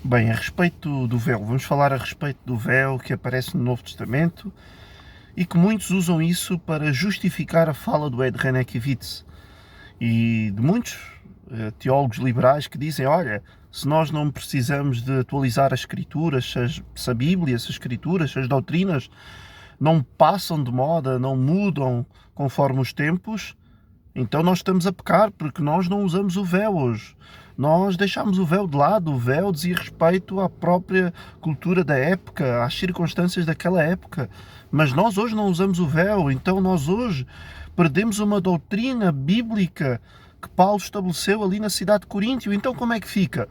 Bem, a respeito do véu, vamos falar a respeito do véu que aparece no Novo Testamento e que muitos usam isso para justificar a fala do Ed Renekiewicz e de muitos teólogos liberais que dizem, olha, se nós não precisamos de atualizar as Escrituras, se a Bíblia, se as Escrituras, se as doutrinas não passam de moda, não mudam conforme os tempos, então nós estamos a pecar porque nós não usamos o véu hoje. Nós deixámos o véu de lado. O véu dizia respeito à própria cultura da época, às circunstâncias daquela época. Mas nós hoje não usamos o véu, então nós hoje perdemos uma doutrina bíblica que Paulo estabeleceu ali na cidade de Coríntio. Então como é que fica?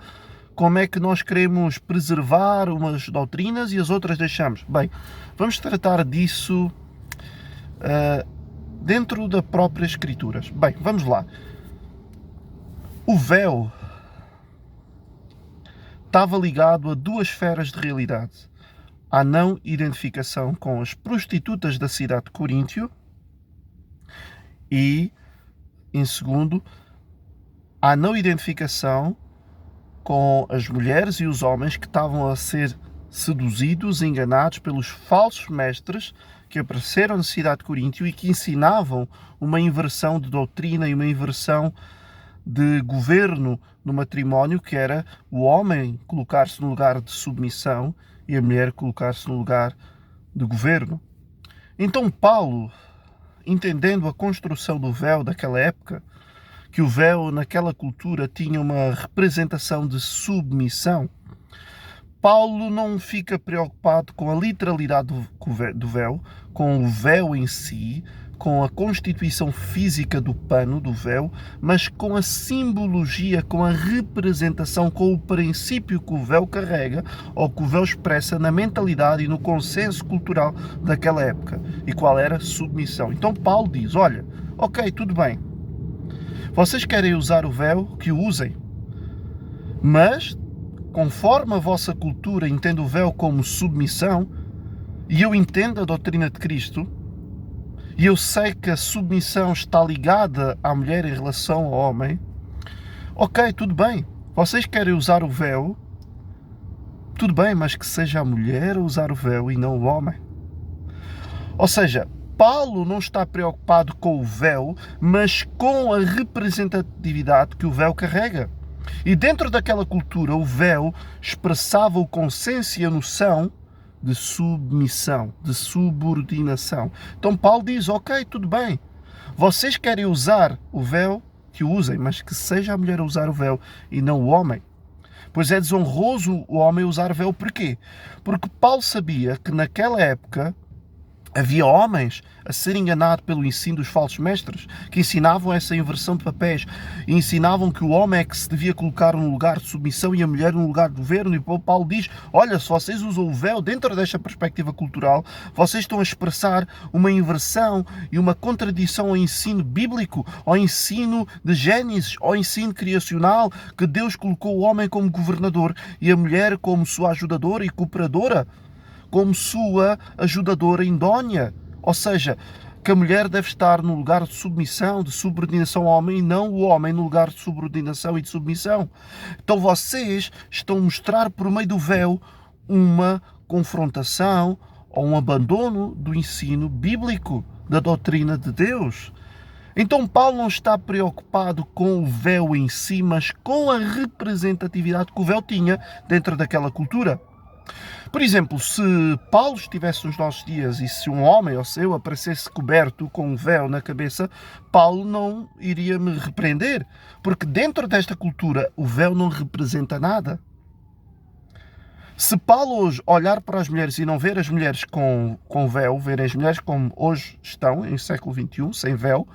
Como é que nós queremos preservar umas doutrinas e as outras deixamos? Bem, vamos tratar disso dentro das próprias Escrituras. Bem, vamos lá. O véu estava ligado a duas esferas de realidade. A não identificação com as prostitutas da cidade de Coríntio e, em segundo, a não identificação com as mulheres e os homens que estavam a ser seduzidos, enganados pelos falsos mestres que apareceram na cidade de Coríntio e que ensinavam uma inversão de doutrina e uma inversão de governo no matrimónio, que era o homem colocar-se no lugar de submissão e a mulher colocar-se no lugar de governo. Então Paulo, entendendo a construção do véu daquela época, que o véu naquela cultura tinha uma representação de submissão, Paulo não fica preocupado com a literalidade do véu, com o véu em si, com a constituição física do pano do véu, mas com a simbologia, com a representação, com o princípio que o véu carrega, ou que o véu expressa na mentalidade e no consenso cultural daquela época. E qual era? Submissão. Então Paulo diz, olha, ok, tudo bem, vocês querem usar o véu, que o usem, mas conforme a vossa cultura entende o véu como submissão, e eu entendo a doutrina de Cristo, e eu sei que a submissão está ligada à mulher em relação ao homem, ok, tudo bem, vocês querem usar o véu, tudo bem, mas que seja a mulher a usar o véu e não o homem. Ou seja, Paulo não está preocupado com o véu, mas com a representatividade que o véu carrega. E dentro daquela cultura, o véu expressava o consenso e a noção de submissão, de subordinação. Então Paulo diz, ok, tudo bem, vocês querem usar o véu, que o usem, mas que seja a mulher a usar o véu e não o homem. Pois é desonroso o homem usar véu. Porquê? Porque Paulo sabia que naquela época havia homens a ser enganados pelo ensino dos falsos mestres, que ensinavam essa inversão de papéis, e ensinavam que o homem é que se devia colocar no lugar de submissão e a mulher no lugar de governo. E Paulo diz, olha, se vocês usam o véu dentro desta perspectiva cultural, vocês estão a expressar uma inversão e uma contradição ao ensino bíblico, ao ensino de Gênesis, ao ensino criacional, que Deus colocou o homem como governador e a mulher como sua ajudadora e cooperadora, como sua ajudadora idónea. Ou seja, que a mulher deve estar no lugar de submissão, de subordinação ao homem, e não o homem no lugar de subordinação e de submissão. Então vocês estão a mostrar por meio do véu uma confrontação ou um abandono do ensino bíblico, da doutrina de Deus. Então Paulo não está preocupado com o véu em si, mas com a representatividade que o véu tinha dentro daquela cultura. Por exemplo, se Paulo estivesse nos nossos dias e se um homem ou seu aparecesse coberto com um véu na cabeça, Paulo não iria me repreender, porque dentro desta cultura o véu não representa nada. Se Paulo hoje olhar para as mulheres e não ver as mulheres com véu, ver as mulheres como hoje estão, em século XXI, sem véu,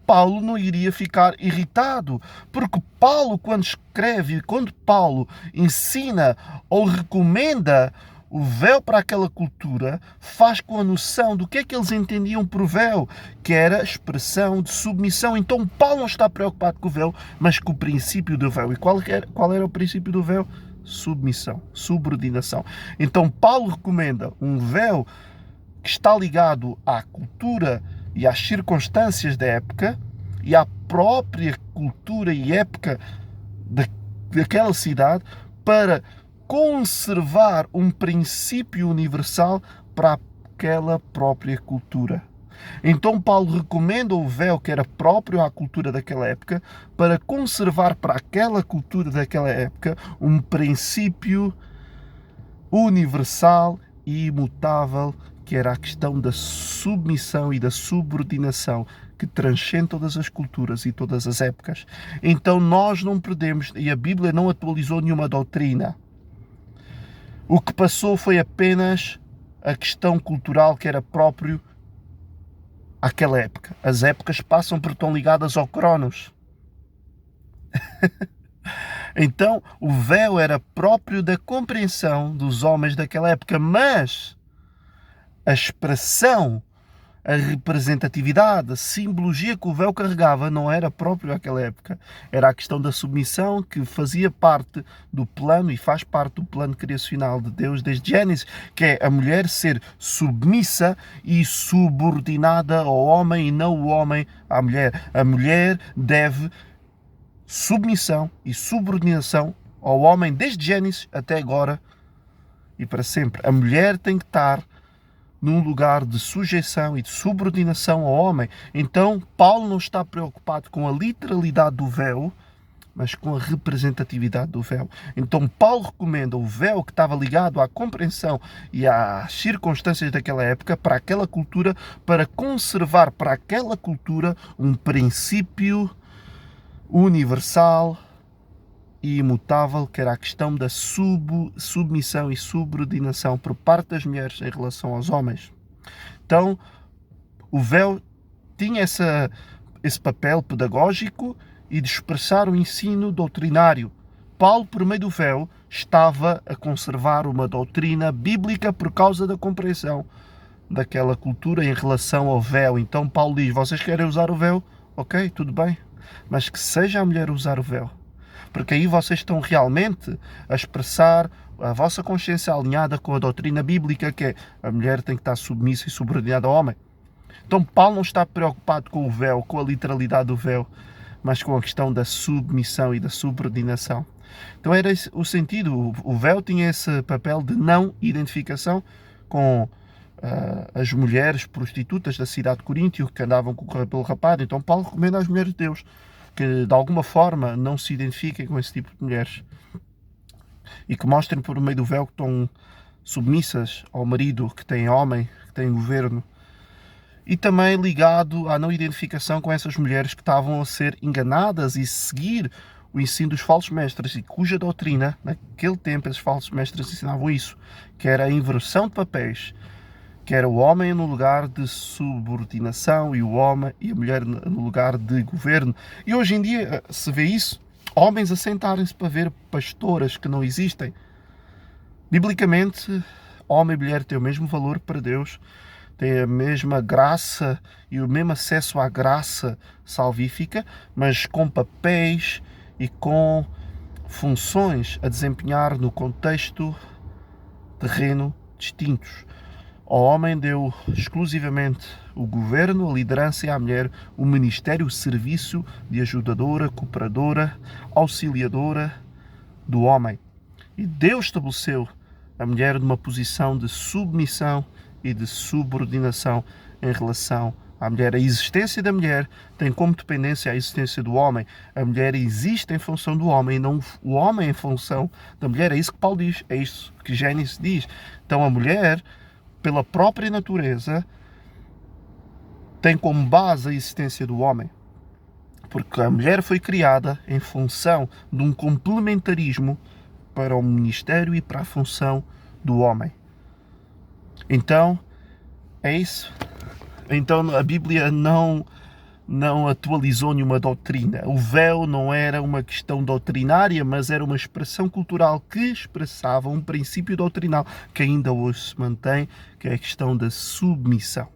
Paulo não iria ficar irritado, porque Paulo, quando escreve, quando Paulo ensina ou recomenda o véu para aquela cultura, faz com a noção do que é que eles entendiam por véu, que era expressão de submissão. Então Paulo não está preocupado com o véu, mas com o princípio do véu. E qual era o princípio do véu? Submissão, subordinação. Então Paulo recomenda um véu que está ligado à cultura e às circunstâncias da época e à própria cultura e época daquela cidade, para conservar um princípio universal para aquela própria cultura. Então Paulo recomenda o véu que era próprio à cultura daquela época para conservar para aquela cultura daquela época um princípio universal e imutável, que era a questão da submissão e da subordinação que transcende todas as culturas e todas as épocas. Então nós não perdemos, e a Bíblia não atualizou nenhuma doutrina. O que passou foi apenas a questão cultural que era próprio àquela época. As épocas passam porque estão ligadas ao Cronos. Então, o véu era próprio da compreensão dos homens daquela época, mas a expressão, a representatividade, a simbologia que o véu carregava não era próprio àquela época. Era a questão da submissão que fazia parte do plano e faz parte do plano criacional de Deus desde Gênesis, que é a mulher ser submissa e subordinada ao homem e não o homem à mulher. A mulher deve submissão e subordinação ao homem desde Gênesis até agora e para sempre. A mulher tem que estar num lugar de sujeição e de subordinação ao homem. Então, Paulo não está preocupado com a literalidade do véu, mas com a representatividade do véu. Então, Paulo recomenda o véu que estava ligado à compreensão e às circunstâncias daquela época, para aquela cultura, para conservar para aquela cultura um princípio universal e imutável, que era a questão da submissão e subordinação por parte das mulheres em relação aos homens. Então, o véu tinha esse papel pedagógico e de expressar o ensino doutrinário. Paulo, por meio do véu, estava a conservar uma doutrina bíblica por causa da compreensão daquela cultura em relação ao véu. Então, Paulo diz, vocês querem usar o véu? Ok, tudo bem. Mas que seja a mulher usar o véu. Porque aí vocês estão realmente a expressar a vossa consciência alinhada com a doutrina bíblica, que é a mulher tem que estar submissa e subordinada ao homem. Então Paulo não está preocupado com o véu, com a literalidade do véu, mas com a questão da submissão e da subordinação. Então era esse o sentido. O véu tinha esse papel de não identificação com as mulheres prostitutas da cidade de Coríntio que andavam com o cabelo rapado. Então Paulo recomenda às mulheres de Deus que de alguma forma não se identifiquem com esse tipo de mulheres e que mostrem por meio do véu que estão submissas ao marido, que tem homem, que tem governo. E também ligado à não identificação com essas mulheres que estavam a ser enganadas e seguir o ensino dos falsos mestres, e cuja doutrina, naquele tempo, esses falsos mestres ensinavam isso, que era a inversão de papéis, que era o homem no lugar de subordinação e o homem e a mulher no lugar de governo. E hoje em dia se vê isso, homens a sentarem-se para ver pastoras que não existem. Biblicamente, homem e mulher têm o mesmo valor para Deus, têm a mesma graça e o mesmo acesso à graça salvífica, mas com papéis e com funções a desempenhar no contexto terreno distintos. Ao homem deu exclusivamente o governo, a liderança, e à mulher o ministério, o serviço de ajudadora, cooperadora, auxiliadora do homem. E Deus estabeleceu a mulher numa posição de submissão e de subordinação em relação à mulher. A existência da mulher tem como dependência a existência do homem. A mulher existe em função do homem e não o homem em função da mulher. É isso que Paulo diz, é isso que Gênesis diz. Então a mulher, pela própria natureza, tem como base a existência do homem. Porque a mulher foi criada em função de um complementarismo para o ministério e para a função do homem. Então, é isso. Então a Bíblia não atualizou nenhuma doutrina. O véu não era uma questão doutrinária, mas era uma expressão cultural que expressava um princípio doutrinal que ainda hoje se mantém, que é a questão da submissão.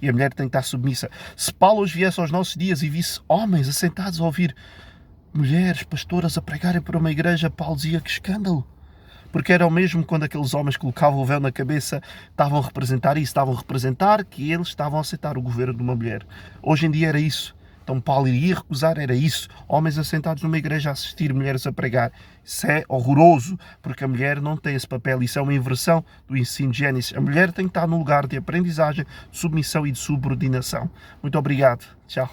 E a mulher tem que estar submissa. Se Paulo hoje viesse aos nossos dias e visse homens assentados a ouvir mulheres, pastoras a pregarem para uma igreja, Paulo dizia que escândalo. Porque era o mesmo quando aqueles homens colocavam o véu na cabeça, estavam a representar isso, estavam a representar que eles estavam a aceitar o governo de uma mulher. Hoje em dia era isso. Então Paulo iria recusar, era isso. Homens assentados numa igreja a assistir mulheres a pregar. Isso é horroroso, porque a mulher não tem esse papel. Isso é uma inversão do ensino de Gênesis. A mulher tem que estar no lugar de aprendizagem, de submissão e de subordinação. Muito obrigado. Tchau.